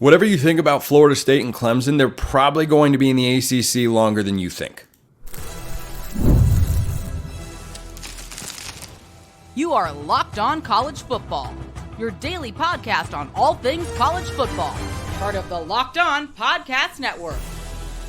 Whatever you think about Florida State and Clemson, they're probably going to be in the ACC longer than you think. You are Locked On College Football, your daily podcast on all things college football. Part of the Locked On Podcast Network,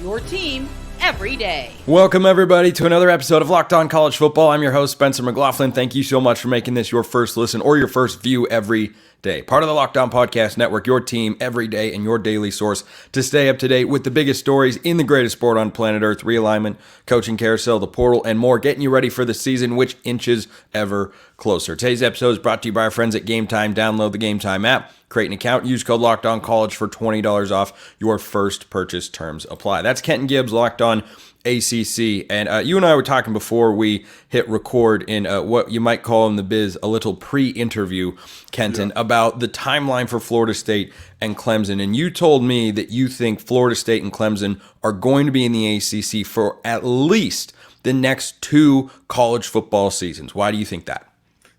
your team every day. Welcome, everybody, to another episode of Locked On College Football. I'm your host, Spencer McLaughlin. Thank you so much for making this your first listen or your first view every day. Part of the Locked On Podcast Network, your team every day and your daily source to stay up to date with the biggest stories in the greatest sport on planet Earth: realignment, coaching carousel, the portal, and more, getting you ready for the season, which inches ever closer. Today's episode is brought to you by our friends at Game Time. Download the Game Time app, create an account, use code LOCKEDONCollege for $20 off your first purchase. Terms apply. That's Kenton Gibbs, Locked On ACC, and you and I were talking before we hit record in what you might call in the biz a little pre-interview, Kenton, about the timeline for Florida State and Clemson, and you told me that you think Florida State and Clemson are going to be in the ACC for at least the next 2 college football seasons. Why do you think that?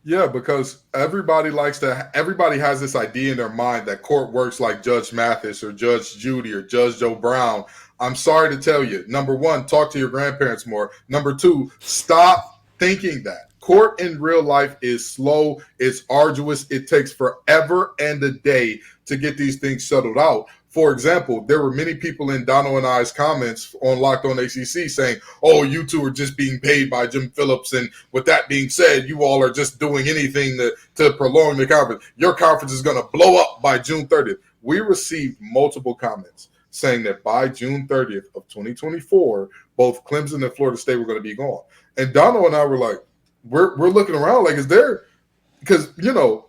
Yeah, because everybody has this idea in their mind that court works like Judge Mathis or Judge Judy or Judge Joe Brown. I'm sorry to tell you, number one, talk to your grandparents more. Number 2, stop thinking that. Court in real life is slow, it's arduous, it takes forever and a day to get these things settled out. For example, there were many people in Dono and I's comments on Locked On ACC saying, oh, you two are just being paid by Jim Phillips. And with that being said, you all are just doing anything to prolong the conference. Your conference is going to blow up by June 30th. We received multiple comments saying that by June 30th of 2024, both Clemson and Florida State were going to be gone. And Dono and I were like, we're looking around like, is there – because,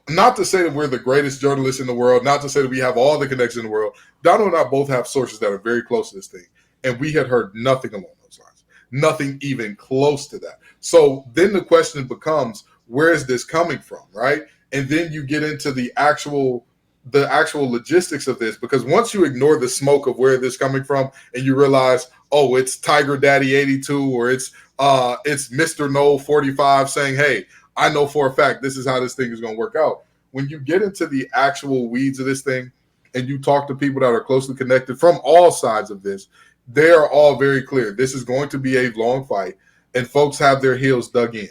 not to say that we're the greatest journalists in the world, not to say that we have all the connections in the world. Dono and I both have sources that are very close to this thing. And we had heard nothing along those lines, nothing even close to that. So then the question becomes, where is this coming from, right? And then you get into the actual logistics of this, because once you ignore the smoke of where this is coming from and you realize, oh, it's Tiger Daddy 82 or it's Mr. No 45 saying, hey, I know for a fact this is how this thing is going to work out. When you get into the actual weeds of this thing and you talk to people that are closely connected from all sides of this, they are all very clear. This is going to be a long fight, and folks have their heels dug in.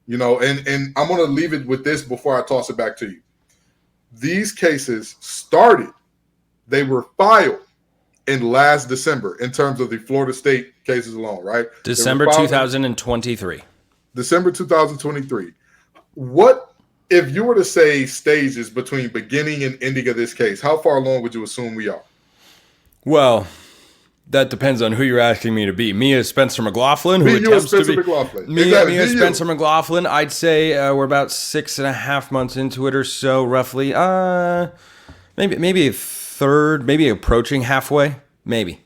And I'm going to leave it with this before I toss it back to you. These cases started, they were filed in last December in terms of the Florida State cases alone, right? December 2023. December 2023. What, if you were to say stages between beginning and ending of this case, how far along would you assume we are? Well, that depends on who you're asking me to be. Me as Spencer McLaughlin, who attempts to be McLaughlin. Me as Spencer McLaughlin, I'd say we're about 6.5 months into it or so, roughly. Maybe a third, maybe approaching halfway, maybe.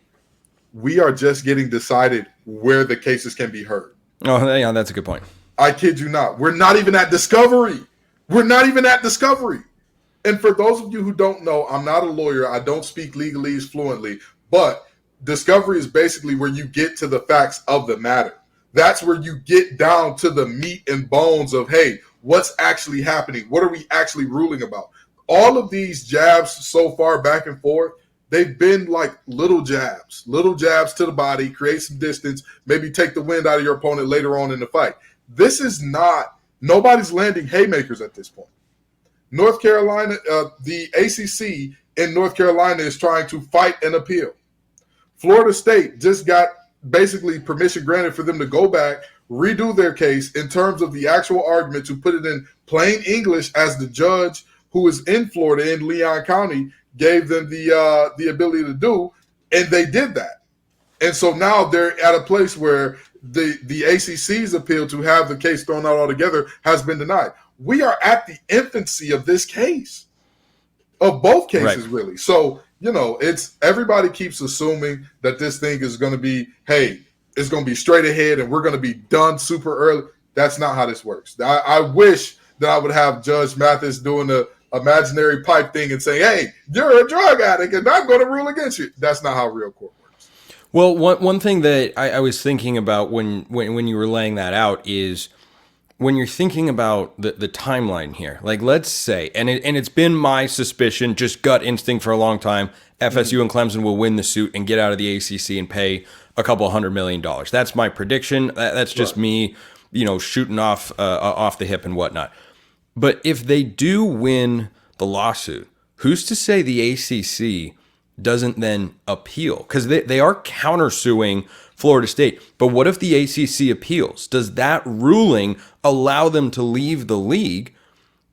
We are just getting decided where the cases can be heard. Oh, yeah, that's a good point. I kid you not. We're not even at discovery. And for those of you who don't know, I'm not a lawyer. I don't speak legalese fluently. But discovery is basically where you get to the facts of the matter. That's where you get down to the meat and bones of, hey, what's actually happening? What are we actually ruling about? All of these jabs so far back and forth, they've been like little jabs to the body, create some distance, maybe take the wind out of your opponent later on in the fight. This is not, nobody's landing haymakers at this point. North Carolina, the ACC in North Carolina is trying to fight an appeal. Florida State just got basically permission granted for them to go back, redo their case in terms of the actual argument, to put it in plain English as the judge who is in Florida in Leon County gave them the ability to do, and they did that. And so now they're at a place where the ACC's appeal to have the case thrown out altogether has been denied. We are at the infancy of this case, of both cases, right. Really. So, it's everybody keeps assuming that this thing is going to be, hey, it's going to be straight ahead and we're going to be done super early. That's not how this works. I wish that I would have Judge Mathis doing the imaginary pipe thing and saying, hey, you're a drug addict and I'm going to rule against you. That's not how real court works. Well, one thing that I was thinking about when you were laying that out is when you're thinking about the timeline here, like let's say, and it's been my suspicion, just gut instinct for a long time, FSU and Clemson will win the suit and get out of the ACC and pay a couple $100 million. That's my prediction. That's just me, shooting off the hip and whatnot. But if they do win the lawsuit, who's to say the ACC doesn't then appeal? Because they are countersuing Florida State. But what if the ACC appeals? Does that ruling allow them to leave the league?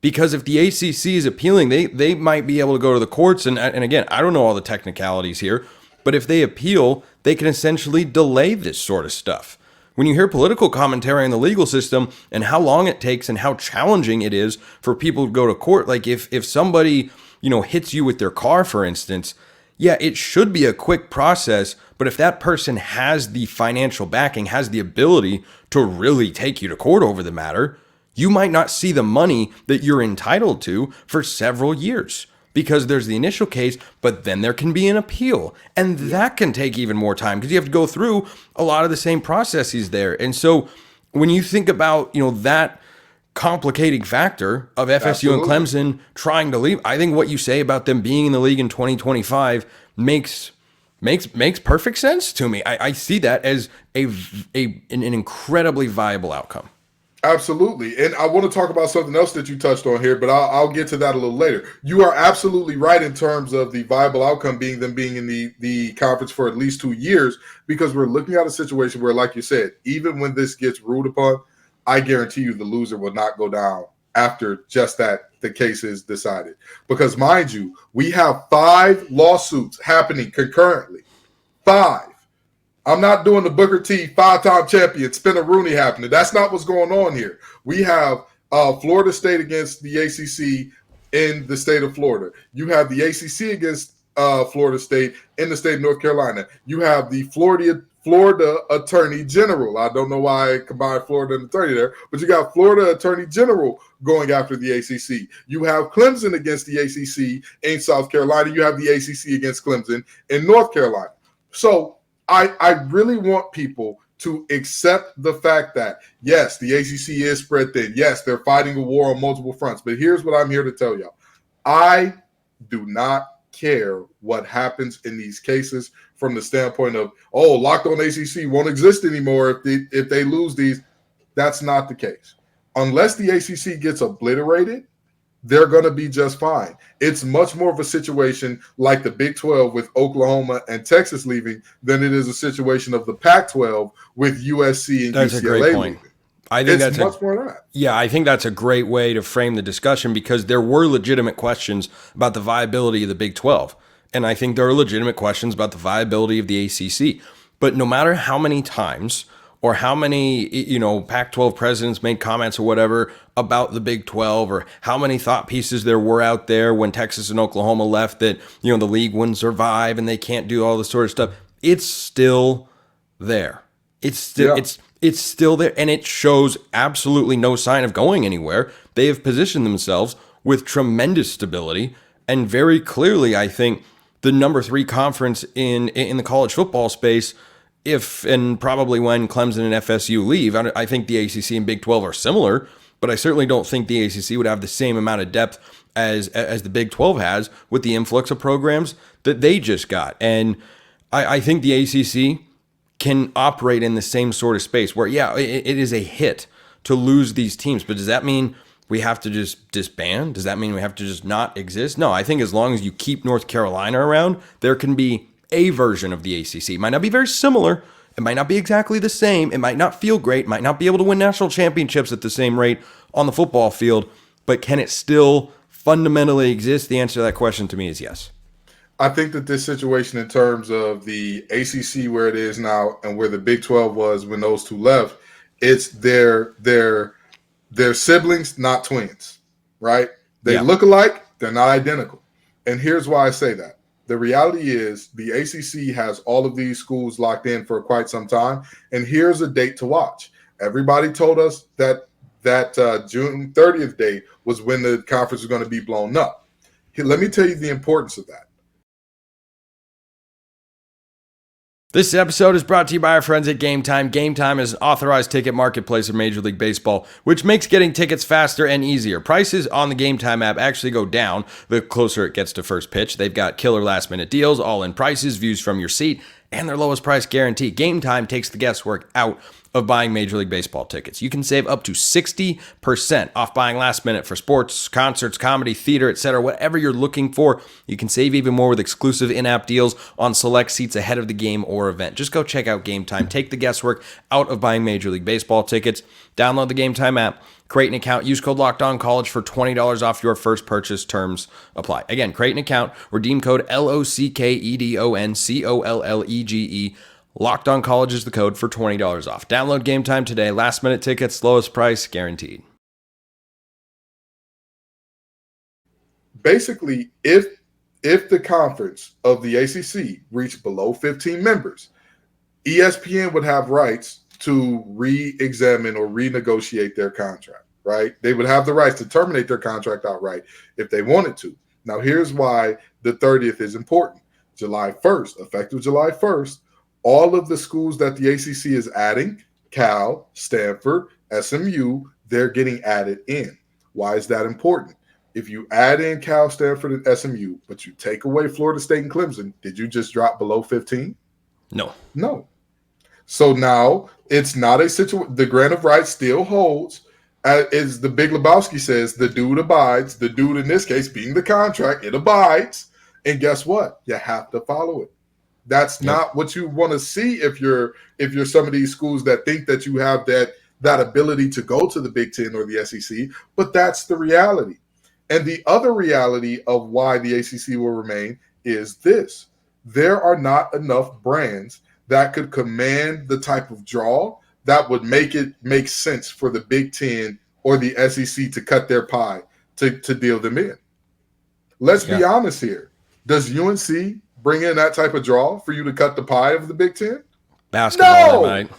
Because if the ACC is appealing, they might be able to go to the courts. And again, I don't know all the technicalities here, but if they appeal, they can essentially delay this sort of stuff. When you hear political commentary on the legal system and how long it takes and how challenging it is for people to go to court, like if somebody, hits you with their car, for instance, yeah, it should be a quick process, but if that person has the financial backing, has the ability to really take you to court over the matter, you might not see the money that you're entitled to for several years because there's the initial case, but then there can be an appeal, and that can take even more time because you have to go through a lot of the same processes there. And so when you think about, that complicating factor of FSU Absolutely. and Clemson trying to leave, I think what you say about them being in the league in 2025 makes perfect sense to me. I see that as an incredibly viable outcome. Absolutely. And I want to talk about something else that you touched on here, but I'll get to that a little later. You are absolutely right in terms of the viable outcome being them being in the conference for at least 2 years, because we're looking at a situation where, like you said, even when this gets ruled upon, I guarantee you the loser will not go down after just that the case is decided. Because mind you, we have 5 lawsuits happening concurrently. 5. I'm not doing the Booker T 5-time champion Spinner Rooney happening. That's not what's going on here. We have Florida State against the ACC in the state of Florida. You have the ACC against Florida State in the state of North Carolina. You have the Florida Attorney General. I don't know why I combined Florida and Attorney there, but you got Florida Attorney General going after the ACC. You have Clemson against the ACC in South Carolina. You have the ACC against Clemson in North Carolina. So I really want people to accept the fact that, yes, the ACC is spread thin. Yes, they're fighting a war on multiple fronts. But here's what I'm here to tell y'all. I do not care what happens in these cases from the standpoint of, Locked On ACC won't exist anymore if they lose these. That's not the case. Unless the ACC gets obliterated, they're going to be just fine. It's much more of a situation like the Big 12 with Oklahoma and Texas leaving than it is a situation of the Pac-12 with USC and That's UCLA a great point. leaving. I think It's much more than that. Yeah, I think that's a great way to frame the discussion because there were legitimate questions about the viability of the Big 12. And I think there are legitimate questions about the viability of the ACC. But no matter how many times or how many, Pac-12 presidents made comments or whatever about the Big 12, or how many thought pieces there were out there when Texas and Oklahoma left that, the league wouldn't survive and they can't do all this sort of stuff, it's still there. It's still there, and it shows absolutely no sign of going anywhere. They have positioned themselves with tremendous stability, and very clearly, I think, the number 3 conference in the college football space. If and probably when Clemson and FSU leave, I think the ACC and Big 12 are similar, but I certainly don't think the ACC would have the same amount of depth as the Big 12 has with the influx of programs that they just got. And I think the ACC can operate in the same sort of space where, it is a hit to lose these teams, but does that mean we have to just disband? Does that mean we have to just not exist? No, I think as long as you keep North Carolina around, there can be a version of the ACC. It might not be very similar. It might not be exactly the same. It might not feel great. Might not be able to win national championships at the same rate on the football field. But can it still fundamentally exist? The answer to that question to me is yes. I think that this situation in terms of the ACC where it is now and where the Big 12 was when those two left, it's their siblings, not twins, right? They look alike. They're not identical. And here's why I say that. The reality is the ACC has all of these schools locked in for quite some time, and here's a date to watch. Everybody told us that June 30th date was when the conference was going to be blown up. Let me tell you the importance of that. This episode is brought to you by our friends at Game Time. Game Time is an authorized ticket marketplace of Major League Baseball, which makes getting tickets faster and easier. Prices on the Game Time app actually go down the closer it gets to first pitch. They've got killer last-minute deals, all-in prices, views from your seat, and their lowest price guarantee. Game Time takes the guesswork out of buying Major League Baseball tickets. You can save up to 60% off buying last minute for sports, concerts, comedy, theater, etc. Whatever you're looking for, you can save even more with exclusive in-app deals on select seats ahead of the game or event. Just go check out Game Time. Take the guesswork out of buying Major League Baseball tickets. Download the Game Time app, create an account, use code LOCKEDONCollege for $20 off your first purchase. Terms apply. Again, create an account, redeem code LOCKEDONCOLLEGE. Locked On College is the code for $20 off. Download Game Time today. Last minute tickets, lowest price guaranteed. Basically, if the conference of the ACC reached below 15 members, ESPN would have rights to re-examine or renegotiate their contract, right? They would have the rights to terminate their contract outright if they wanted to. Now, here's why the 30th is important. July 1st, effective July 1st, all of the schools that the ACC is adding, Cal, Stanford, SMU, they're getting added in. Why is that important? If you add in Cal, Stanford, and SMU, but you take away Florida State and Clemson, did you just drop below 15? No. So now it's not a situation. The grant of rights still holds. As the Big Lebowski says, the dude abides. The dude in this case being the contract, it abides. And guess what? You have to follow it. That's not what you want to see if you're some of these schools that think that you have that ability to go to the Big Ten or the SEC, but that's the reality. And the other reality of why the ACC will remain is this. There are not enough brands that could command the type of draw that would make it make sense for the Big Ten or the SEC to cut their pie to deal them in. Let's be honest here. Does UNC bring in that type of draw for you to cut the pie of the Big Ten? Basketball, right?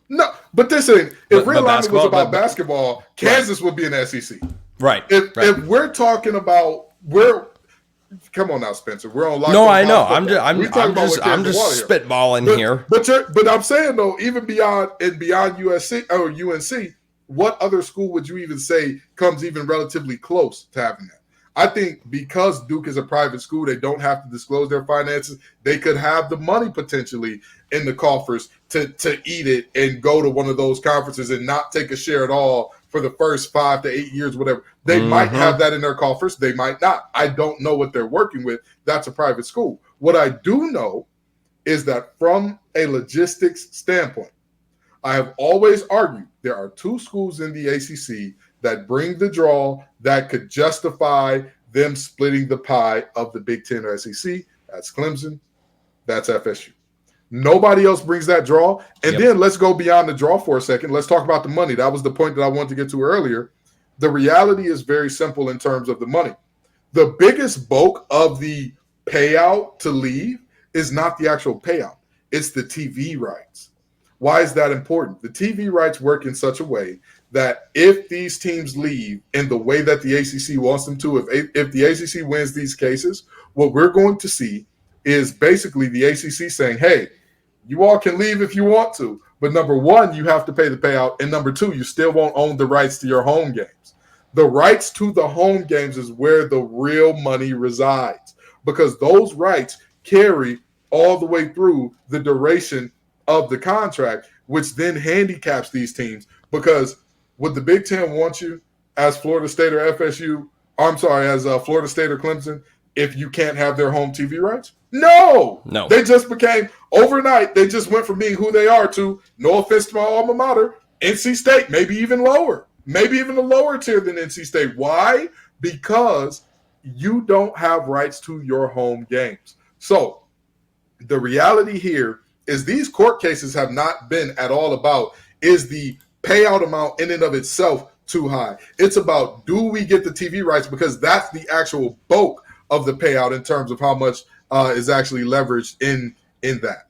No, but this ain't. If realignment was about basketball, Kansas would be in the SEC. Right. If we're talking about come on now, Spencer. We're on Locked No, On I know. Football. I'm just spitballing here. But I'm saying though, even beyond USC or UNC, what other school would you even say comes even relatively close to having that? I think because Duke is a private school, they don't have to disclose their finances. They could have the money potentially in the coffers to eat it and go to one of those conferences and not take a share at all for the first 5 to 8 years, whatever. They might have that in their coffers. They might not. I don't know what they're working with. That's a private school. What I do know is that from a logistics standpoint, I have always argued there are two schools in the ACC that bring the draw that could justify them splitting the pie of the Big Ten or SEC. That's Clemson. That's FSU. Nobody else brings that draw. And then let's go beyond the draw for a second. Let's talk about the money. That was the point that I wanted to get to earlier. The reality is very simple in terms of the money. The biggest bulk of the payout to leave is not the actual payout. It's the TV rights. Why is that important? The TV rights work in such a way that if these teams leave in the way that the ACC wants them to, if the ACC wins these cases, what we're going to see is basically the ACC saying, hey, you all can leave if you want to, but number one, you have to pay the payout, and number two, you still won't own the rights to your home games. The rights to the home games is where the real money resides, because those rights carry all the way through the duration of the contract, which then handicaps these teams. Because would the Big Ten want you as Florida State or FSU? I'm sorry, as Florida State or Clemson, if you can't have their home TV rights? No. They just became overnight. They just went from being who they are to, no offense to my alma mater, NC State, maybe even lower, maybe even a lower tier than NC State. Why? Because you don't have rights to your home games. So the reality here is these court cases have not been at all about, is the payout amount in and of itself too high? It's about, do we get the TV rights? Because that's the actual bulk of the payout in terms of how much is actually leveraged in that.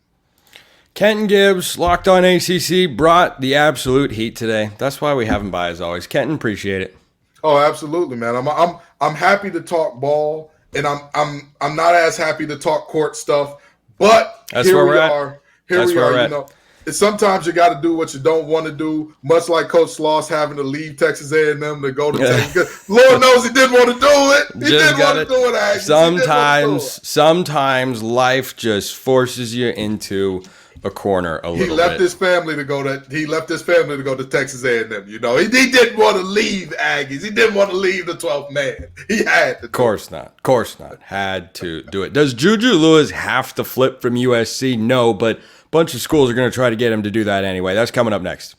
Kenton Gibbs, Locked On ACC, brought the absolute heat today. That's why we have him by as always. Kenton, appreciate it. Oh, absolutely, man. I'm happy to talk ball, and I'm not as happy to talk court stuff. But that's here where we are. That's we where are. we're at. You know, sometimes you got to do what you don't want to do. Much like Coach Sloss having to leave Texas A&M to go to Texas. Lord knows he didn't want to do it. He didn't want to do it. Aggies. Sometimes life just forces you into a corner a little bit. He left his family to go to Texas A&M. You know, he didn't want to leave Aggies. He didn't want to leave the 12th man. He had to. Of course not. Had to do it. Does Juju Lewis have to flip from USC? No, but a bunch of schools are going to try to get him to do that anyway. That's coming up next.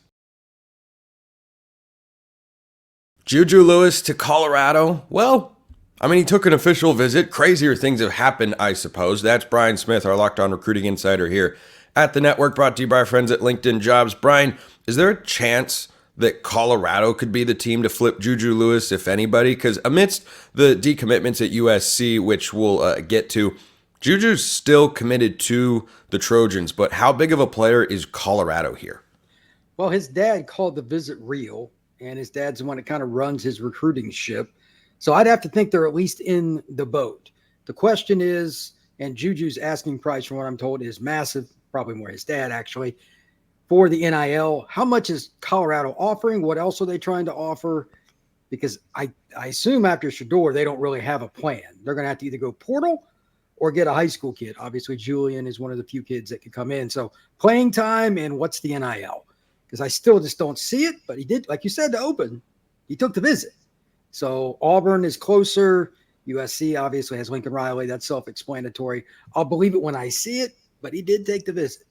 Juju Lewis to Colorado? Well, I mean, he took an official visit. Crazier things have happened, I suppose. That's Brian Smith, our Locked On Recruiting Insider here at the network, brought to you by our friends at LinkedIn Jobs. Brian, is there a chance that Colorado could be the team to flip Juju Lewis, if anybody? Because amidst the decommitments at USC, which we'll get to, Juju's still committed to the Trojans, but how big of a player is Colorado here? Well, his dad called the visit real, and his dad's the one that kind of runs his recruiting ship. So I'd have to think they're at least in the boat. The question is, and Juju's asking price, from what I'm told, is massive, probably more his dad actually, for the NIL. How much is Colorado offering? What else are they trying to offer? Because I assume after Shedeur, they don't really have a plan. They're going to have to either go portal or get a high school kid. Obviously, Julian is one of the few kids that could come in. So playing time and what's the NIL? Because I still just don't see it. But he did, like you said, to open, he took the visit. So Auburn is closer. USC obviously has Lincoln Riley. That's self-explanatory. I'll believe it when I see it, but he did take the visit.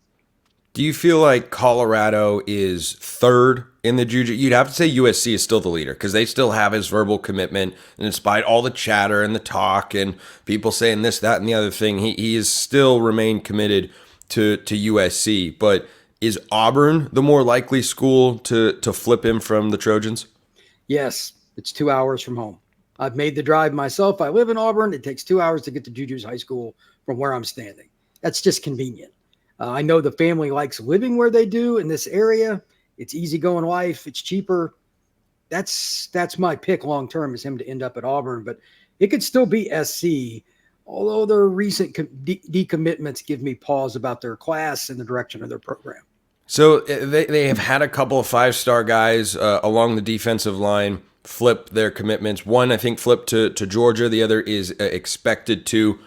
Do you feel like Colorado is third in the Juju? You'd have to say USC is still the leader because they still have his verbal commitment. And despite all the chatter and the talk and people saying this, that, and the other thing, he is still remained committed to USC. But is Auburn the more likely school to flip him from the Trojans? Yes, it's 2 hours from home. I've made the drive myself. I live in Auburn. It takes 2 hours to get to Juju's high school from where I'm standing. That's just convenient. I know the family likes living where they do in this area. It's easygoing life. It's cheaper. That's my pick long term, is him to end up at Auburn. But it could still be SC, although their recent decommitments give me pause about their class and the direction of their program. So they have had a couple of five-star guys along the defensive line flip their commitments. One, I think, flipped to Georgia. The other is expected to.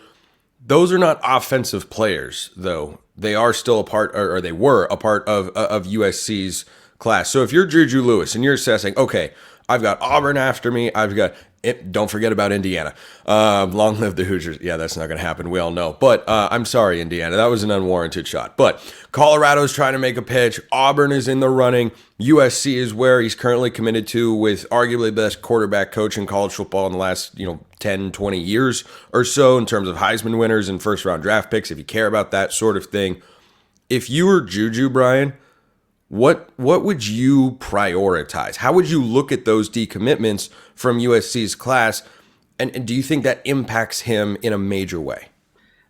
Those are not offensive players, though. They are still a part, or they were a part of USC's class. So if you're Juju Lewis and you're assessing, okay, I've got Auburn after me, don't forget about Indiana. Long live the Hoosiers. Yeah, that's not going to happen. We all know. But I'm sorry, Indiana. That was an unwarranted shot. But Colorado's trying to make a pitch. Auburn is in the running. USC is where he's currently committed to, with arguably the best quarterback coach in college football in the last 10, 20 years or so in terms of Heisman winners and first-round draft picks, if you care about that sort of thing. If you were Juju, Brian, what would you prioritize? How would you look at those decommitments from USC's class? And do you think that impacts him in a major way?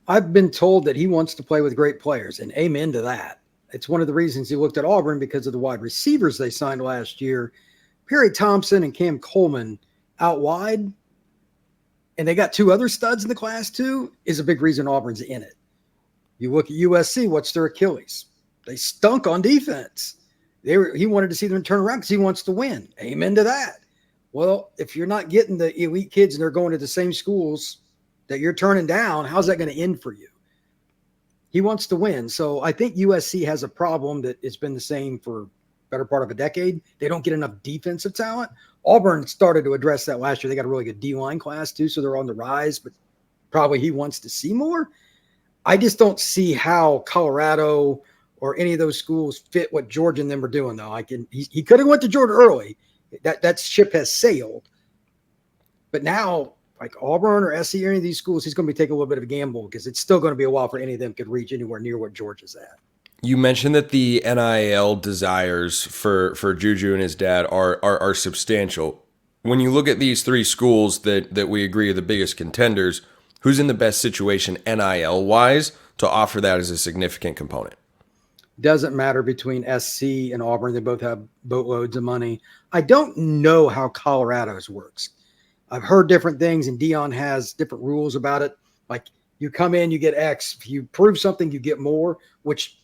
I've been told that he wants to play with great players, and amen to that. It's one of the reasons he looked at Auburn, because of the wide receivers they signed last year. Perry Thompson and Cam Coleman out wide, and they got two other studs in the class too, is a big reason Auburn's in it. You look at USC, what's their Achilles? They stunk on defense. He wanted to see them turn around because he wants to win. Amen to that. Well, if you're not getting the elite kids and they're going to the same schools that you're turning down, how's that going to end for you? He wants to win. So I think USC has a problem that it's been the same for better part of a decade. They don't get enough defensive talent. Auburn started to address that last year. They got a really good D-line class too, so they're on the rise, but probably he wants to see more. I just don't see how Colorado or any of those schools fit what Georgia and them are doing, though. He could have went to Georgia early. That ship has sailed. But now, like Auburn or SC or any of these schools, he's going to be taking a little bit of a gamble, because it's still going to be a while for any of them could reach anywhere near what Georgia's at. You mentioned that the NIL desires for Juju and his dad are substantial. When you look at these three schools that we agree are the biggest contenders, who's in the best situation NIL-wise to offer that as a significant component? Doesn't matter between SC and Auburn. They both have boatloads of money. I don't know how Colorado's works. I've heard different things, and Deion has different rules about it. Like, you come in, you get X. If you prove something, you get more, which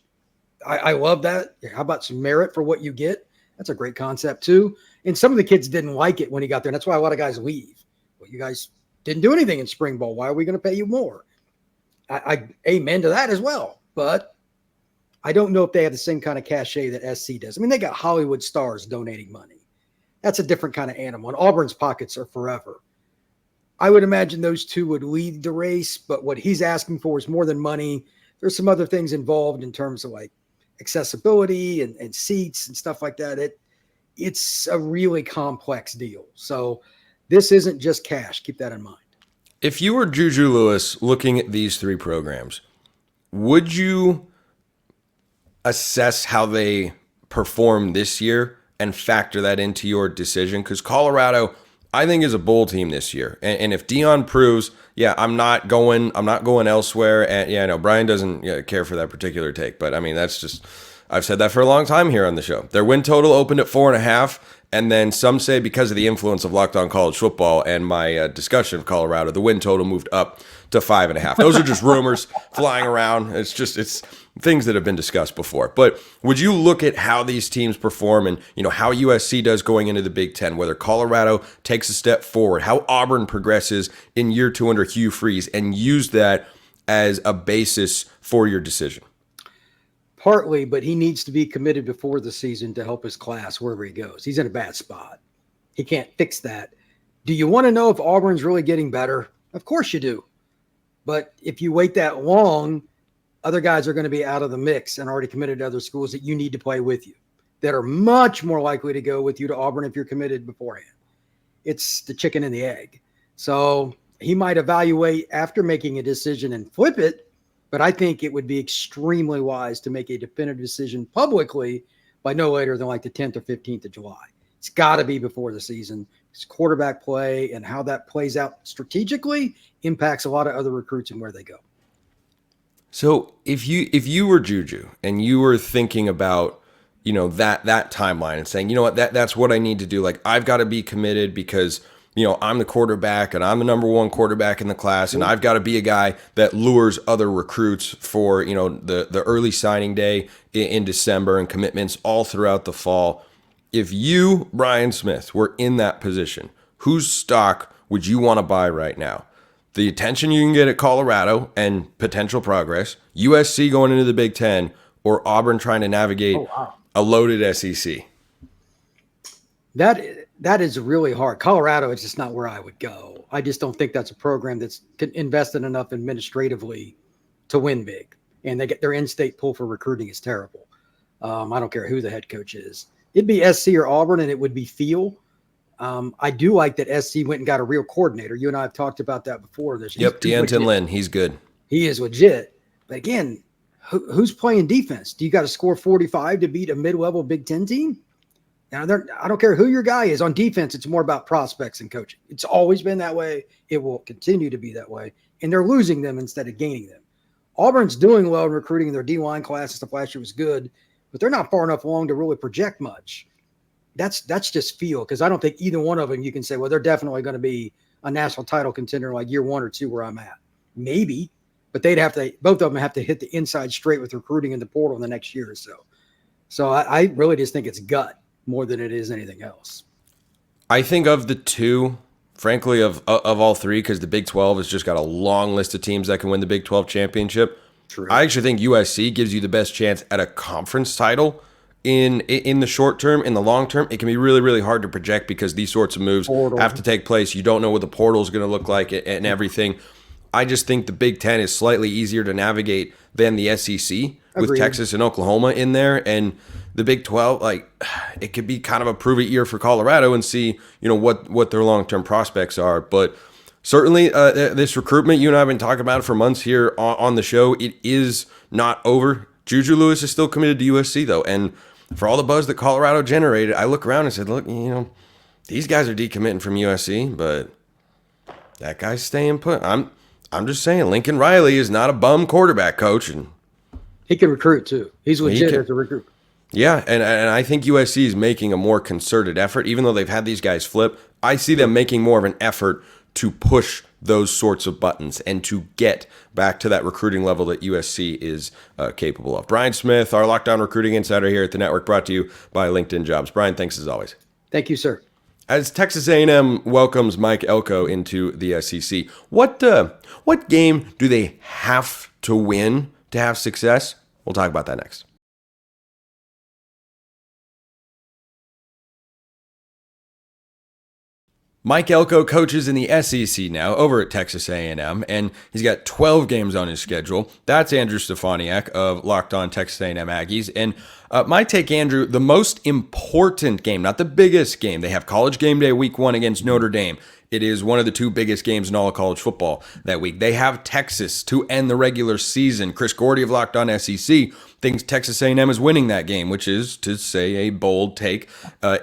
I love that. How about some merit for what you get? That's a great concept too. And some of the kids didn't like it when he got there. That's why a lot of guys leave. Well, you guys didn't do anything in spring ball. Why are we going to pay you more? I amen to that as well. But I don't know if they have the same kind of cachet that SC does. I mean, they got Hollywood stars donating money. That's a different kind of animal. And Auburn's pockets are forever. I would imagine those two would lead the race, but what he's asking for is more than money. There's some other things involved in terms of like accessibility and seats and stuff like that. It's a really complex deal. So this isn't just cash. Keep that in mind. If you were Juju Lewis looking at these three programs, would you assess how they perform this year and factor that into your decision? Because Colorado, I think, is a bowl team this year. And if Deion proves, I'm not going elsewhere. And I know Brian doesn't care for that particular take, but I mean, that's just, I've said that for a long time here on the show. Their win total opened at 4.5. And then some say because of the influence of Locked On College Football and my discussion of Colorado, the win total moved up to 5.5. Those are just rumors flying around. It's things that have been discussed before. But would you look at how these teams perform and, how USC does going into the Big Ten, whether Colorado takes a step forward, how Auburn progresses in year 2 under Hugh Freeze, and use that as a basis for your decision? Partly, but he needs to be committed before the season to help his class wherever he goes. He's in a bad spot. He can't fix that. Do you want to know if Auburn's really getting better? Of course you do. But if you wait that long, other guys are going to be out of the mix and already committed to other schools that you need to play with you, that are much more likely to go with you to Auburn if you're committed beforehand. It's the chicken and the egg. So he might evaluate after making a decision and flip it, but I think it would be extremely wise to make a definitive decision publicly by no later than like the 10th or 15th of July. It's got to be before the season. It's quarterback play and how that plays out strategically impacts a lot of other recruits and where they go. So if you were Juju and you were thinking about, that timeline and saying, that's what I need to do. Like, I've got to be committed because I'm the quarterback and I'm the number one quarterback in the class, and I've got to be a guy that lures other recruits for, the early signing day in December and commitments all throughout the fall. If you, Brian Smith, were in that position, whose stock would you want to buy right now? The attention you can get at Colorado and potential progress, USC going into the Big Ten, or Auburn trying to navigate a loaded SEC? That is really hard. Colorado is just not where I would go. I just don't think that's a program that's invested enough administratively to win big. And they get their in-state pull for recruiting is terrible. I don't care who the head coach is. It'd be SC or Auburn, and it would be Thiel. I do like that SC went and got a real coordinator. You and I have talked about that before. D'Anton Lynn, he's good. He is legit. But again, who's playing defense? Do you got to score 45 to beat a mid-level Big Ten team? Now, I don't care who your guy is. On defense, it's more about prospects and coaching. It's always been that way. It will continue to be that way. And they're losing them instead of gaining them. Auburn's doing well in recruiting. Their D-line class and stuff last year was good, but they're not far enough along to really project much. That's just feel, because I don't think either one of them you can say, well, they're definitely going to be a national title contender like year 1 or 2 where I'm at. Maybe, but both of them have to hit the inside straight with recruiting in the portal in the next year or so. So I really just think it's gut more than it is anything else. I think of the two, frankly, of all three, because the Big 12 has just got a long list of teams that can win the Big 12 championship. True. I actually think USC gives you the best chance at a conference title in the short term. In the long term, it can be really, really hard to project because these sorts of moves have to take place. You don't know what the portal is going to look like and everything. I just think the Big Ten is slightly easier to navigate than the SEC with Agreed. Texas and Oklahoma in there. And the Big 12, it could be kind of a prove it year for Colorado and see, what their long-term prospects are. But certainly this recruitment, you and I have been talking about it for months here on the show. It is not over. Juju Lewis is still committed to USC, though. And for all the buzz that Colorado generated, I look around and said, look, these guys are decommitting from USC, but that guy's staying put. I'm just saying, Lincoln Riley is not a bum quarterback coach, and he can recruit too. He's legit as a recruit. Yeah, and I think USC is making a more concerted effort, even though they've had these guys flip. I see them making more of an effort to push those sorts of buttons and to get back to that recruiting level that USC is capable of. Brian Smith, our Locked On Recruiting Insider here at the network, brought to you by LinkedIn Jobs. Brian, thanks as always. Thank you, sir. As Texas A&M welcomes Mike Elko into the SEC, what game do they have to win to have success? We'll talk about that next. Mike Elko coaches in the SEC now over at Texas A&M, and he's got 12 games on his schedule. That's Andrew Stefaniak of Locked On Texas A&M Aggies. And my take, Andrew, the most important game, not the biggest game. They have College Game Day week 1 against Notre Dame. It is one of the 2 biggest games in all of college football that week. They have Texas to end the regular season. Chris Gordy of Locked On SEC thinks Texas A&M is winning that game, which is, to say, a bold take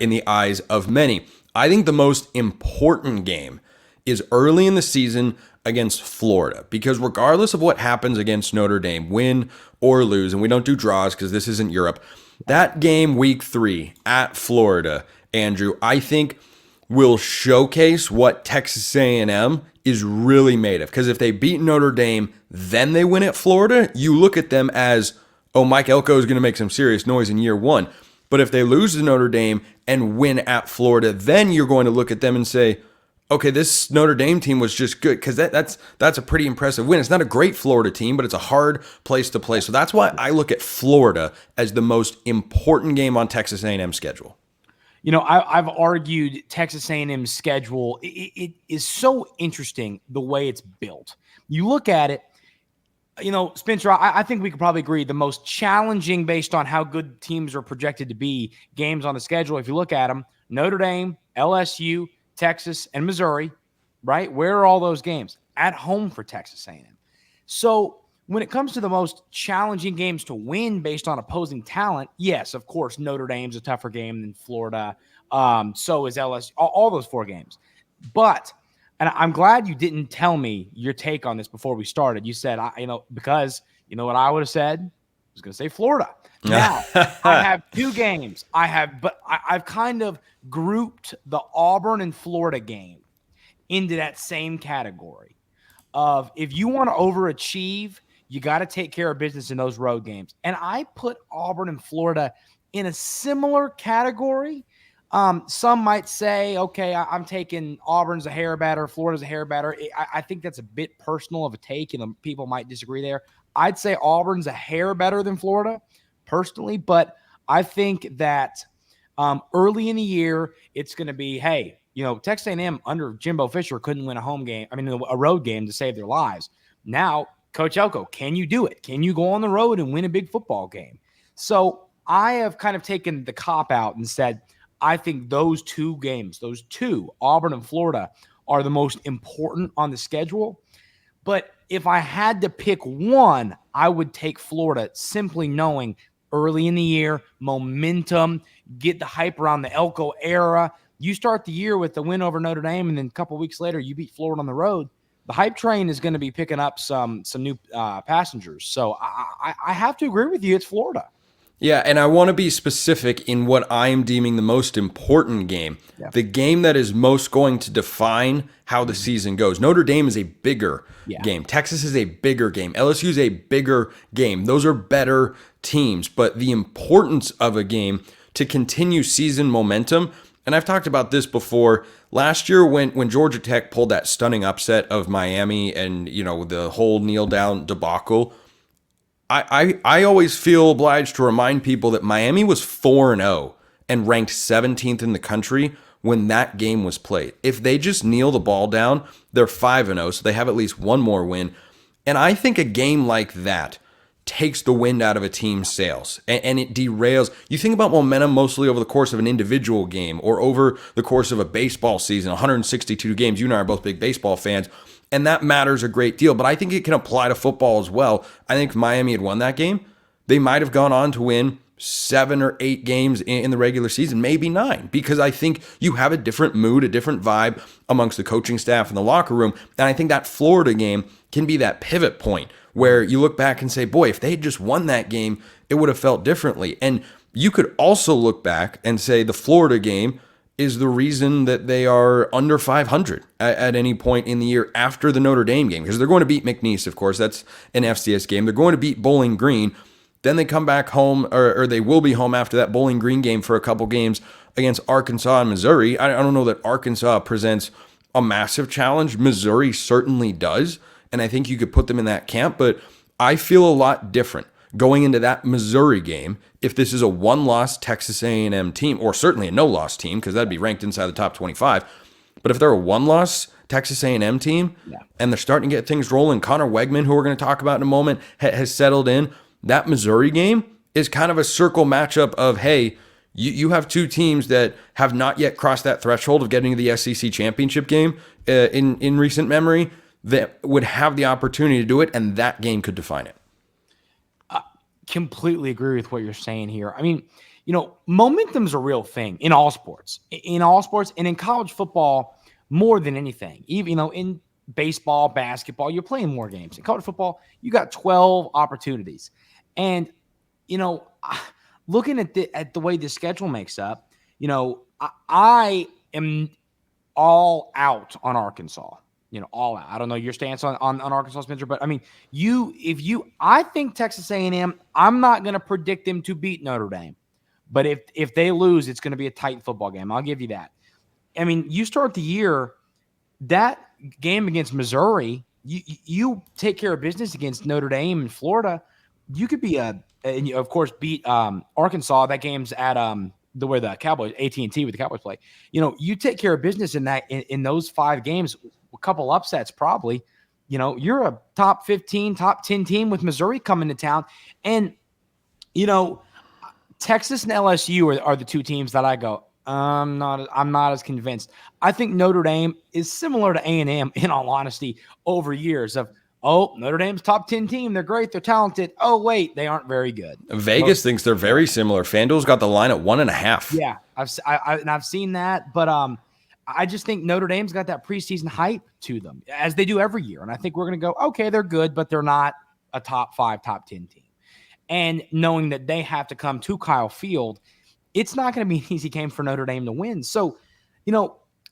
in the eyes of many. I think the most important game is early in the season against Florida, because regardless of what happens against Notre Dame, win or lose, and we don't do draws because this isn't Europe, that game week 3 at Florida, Andrew, I think will showcase what Texas A&M is really made of. Because if they beat Notre Dame, then they win at Florida, you look at them as, oh, Mike Elko is going to make some serious noise in year 1. But if they lose to Notre Dame and win at Florida, then you're going to look at them and say, okay, this Notre Dame team was just good, because that's a pretty impressive win. It's not a great Florida team, but it's a hard place to play. So that's why I look at Florida as the most important game on Texas A&M's schedule. You know, I've argued Texas A&M's schedule. It is so interesting the way it's built. You look at it, you know, Spencer, I think we could probably agree the most challenging, based on how good teams are projected to be, games on the schedule, if you look at them, Notre Dame, LSU, Texas, and Missouri, right? Where are all those games? At home for Texas A&M. So when it comes to the most challenging games to win based on opposing talent, yes, of course, Notre Dame's a tougher game than Florida. So is LSU, all those 4 games. But and I'm glad you didn't tell me your take on this before we started. You said, because you know what I would have said? I was going to say Florida. Now, I have 2 games. I've kind of grouped the Auburn and Florida game into that same category of, if you want to overachieve, you got to take care of business in those road games. And I put Auburn and Florida in a similar category. Some might say, okay, I'm taking Auburn's a hair better, Florida's a hair better. I think that's a bit personal of a take, and people might disagree there. I'd say Auburn's a hair better than Florida, personally, but I think that early in the year, it's going to be, hey, you know, Texas A&M under Jimbo Fisher couldn't win a road game to save their lives. Now, Coach Elko, can you do it? Can you go on the road and win a big football game? So I have kind of taken the cop out and said, I think those 2 games, those 2, Auburn and Florida, are the most important on the schedule. But if I had to pick one, I would take Florida, simply knowing early in the year, momentum, get the hype around the Elko era. You start the year with the win over Notre Dame, and then a couple weeks later, you beat Florida on the road. The hype train is going to be picking up some new passengers. So I have to agree with you. It's Florida. Yeah, and I want to be specific in what I am deeming the most important game, the game that is most going to define how the season goes. Notre Dame is a bigger game. Texas is a bigger game. LSU is a bigger game. Those are better teams, but the importance of a game to continue season momentum, and I've talked about this before, last year when Georgia Tech pulled that stunning upset of Miami and, you know, the whole kneel down debacle, I always feel obliged to remind people that Miami was 4-0 and ranked 17th in the country when that game was played. If they just kneel the ball down, they're 5-0, so they have at least one more win. And I think a game like that takes the wind out of a team's sails and it derails. You think about momentum mostly over the course of an individual game or over the course of a baseball season, 162 games. You and I are both big baseball fans. And that matters a great deal, but I think it can apply to football as well. I think if Miami had won that game, they might have gone on to win 7 or 8 games in the regular season, maybe 9, because I think you have a different mood, a different vibe amongst the coaching staff in the locker room. And I think that Florida game can be that pivot point where you look back and say, boy, if they had just won that game, it would have felt differently. And you could also look back and say the Florida game is the reason that they are under 500 at any point in the year after the Notre Dame game, because they're going to beat McNeese, of course. That's an FCS game. They're going to beat Bowling Green. Then they come back home, or they will be home after that Bowling Green game for a couple games against Arkansas and Missouri. I don't know that Arkansas presents a massive challenge. Missouri certainly does, and I think you could put them in that camp, but I feel a lot different going into that Missouri game if this is a one-loss Texas A&M team, or certainly a no-loss team, because that'd be ranked inside the top 25. But if they're a one-loss Texas A&M team, and they're starting to get things rolling, Connor Wegman, who we're going to talk about in a moment, has settled in, that Missouri game is kind of a circle matchup of, hey, you have two teams that have not yet crossed that threshold of getting to the SEC championship game in recent memory that would have the opportunity to do it, and that game could define it. Completely agree with what you're saying here. I mean, momentum's a real thing in all sports. And in college football more than anything. Even, in baseball, basketball, you're playing more games. In college football, you got 12 opportunities. And, looking at the way the schedule makes up, I am all out on Arkansas. All out. I don't know your stance on Arkansas, Spencer, but I mean, I think Texas A&M, I'm not going to predict them to beat Notre Dame, but if they lose, it's going to be a tight football game. I'll give you that. I mean, you start the year, that game against Missouri, you take care of business against Notre Dame and Florida, you could be and you, of course, beat Arkansas. That game's at where the Cowboys, AT&T with the Cowboys play. You take care of business in those 5 games, a couple upsets probably. You're a top 15, top 10 team with Missouri coming to town. And, Texas and LSU are the two teams that I go, I'm not as convinced. I think Notre Dame is similar to A&M, in all honesty, over years of, Notre Dame's top 10 team. They're great. They're talented. Oh, wait, they aren't very good. Vegas thinks they're very similar. FanDuel's got the line at 1.5. Yeah, I've seen that, but I just think Notre Dame's got that preseason hype to them, as they do every year. And I think we're going to go, okay, they're good, but they're not a top 5, top 10 team. And knowing that they have to come to Kyle Field, it's not going to be an easy game for Notre Dame to win. So,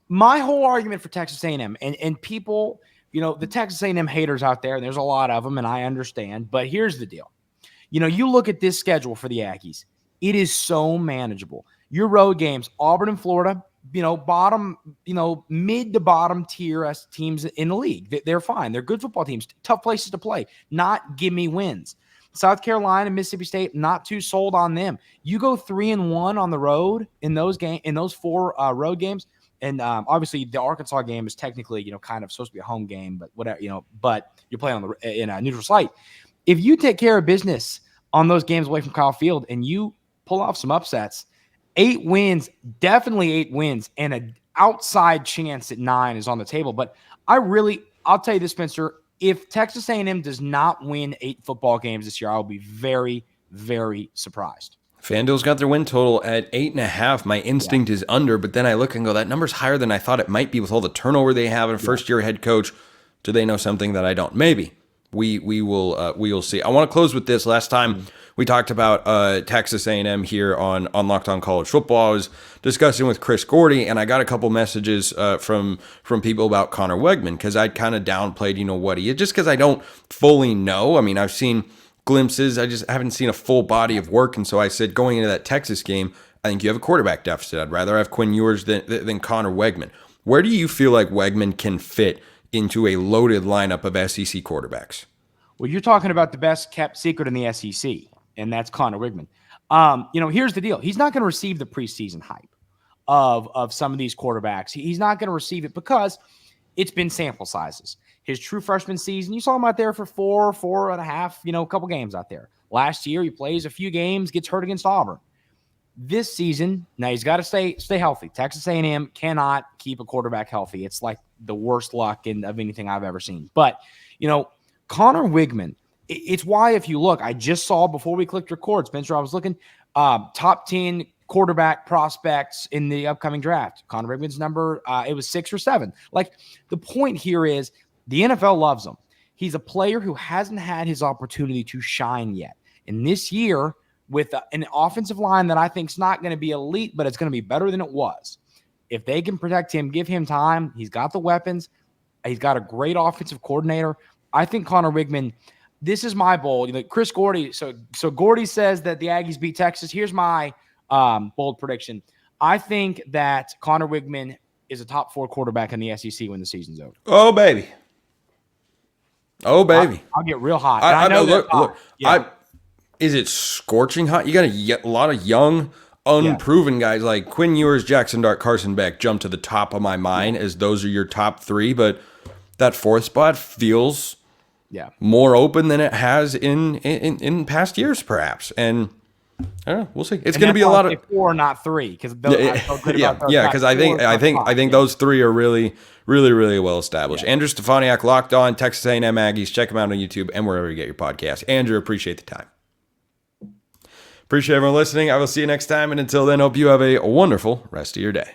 my whole argument for Texas A&M and people, the Texas A&M haters out there, and there's a lot of them, and I understand. But here's the deal. You look at this schedule for the Aggies. It is so manageable. Your road games, Auburn and Florida, bottom, mid to bottom tier as teams in the league. They're fine. They're good football teams. Tough places to play. Not gimme wins. South Carolina and Mississippi State, not too sold on them. You go 3-1 on the road in those 4 road games. And obviously the Arkansas game is technically, kind of supposed to be a home game, but whatever, but you're playing in a neutral site. If you take care of business on those games away from Kyle Field and you pull off some upsets, 8 wins, definitely 8 wins, and an outside chance at 9 is on the table. But I'll tell you this, Spencer, if Texas A&M does not win 8 football games this year, I'll be very, very surprised. FanDuel's got their win total at 8.5. My instinct is under, but then I look and go, that number's higher than I thought it might be with all the turnover they have in a first-year head coach. Do they know something that I don't? Maybe. We will see. I want to close with this. Last time we talked about Texas A&M here on Locked On College Football. I was discussing with Chris Gordy, and I got a couple messages from people about Connor Wegman because I'd kind of downplayed, what he is, just because I don't fully know. I mean, I've seen glimpses. I just haven't seen a full body of work. And so I said, going into that Texas game, I think you have a quarterback deficit. I'd rather have Quinn Ewers than Connor Wegman. Where do you feel like Wegman can fit into a loaded lineup of SEC quarterbacks? Well, you're talking about the best kept secret in the SEC, and that's Connor Wegman. Here's the deal. He's not going to receive the preseason hype of some of these quarterbacks. He's not going to receive it because it's been sample sizes. His true freshman season, you saw him out there for 4.5, a couple games out there. Last year, he plays a few games, gets hurt against Auburn. This season, now he's got to stay healthy. Texas A&M cannot keep a quarterback healthy. It's like the worst luck of anything I've ever seen. But, Connor Wegman, it's why if you look, I just saw before we clicked record, Spencer, I was looking top 10 quarterback prospects in the upcoming draft. Connor Wegman's number, it was 6 or 7. Like, the point here is the NFL loves him. He's a player who hasn't had his opportunity to shine yet. And this year, with an offensive line that I think is not going to be elite, but it's going to be better than it was. If they can protect him, give him time, he's got the weapons. He's got a great offensive coordinator. I think Connor Wigman, this is my bold. Chris Gordy. So Gordy says that the Aggies beat Texas. Here's my bold prediction. I think that Connor Wigman is a top 4 quarterback in the SEC when the season's over. Oh, baby. Oh, baby. I'll get real hot. I know. Look. Yeah. Is it scorching hot? You got a lot of young, unproven guys like Quinn Ewers, Jackson Dart, Carson Beck jump to the top of my mind as those are your top 3, but that 4th spot feels more open than it has in past years, perhaps. And I don't know, we'll see. It's going to be a lot of 4, not 3, because because I think those 3 are really, really, really well established. Andrew Stefaniak, Locked On, Texas A&M Aggies. Check him out on YouTube and wherever you get your podcast. Andrew, appreciate the time. Appreciate everyone listening. I will see you next time, and until then, hope you have a wonderful rest of your day.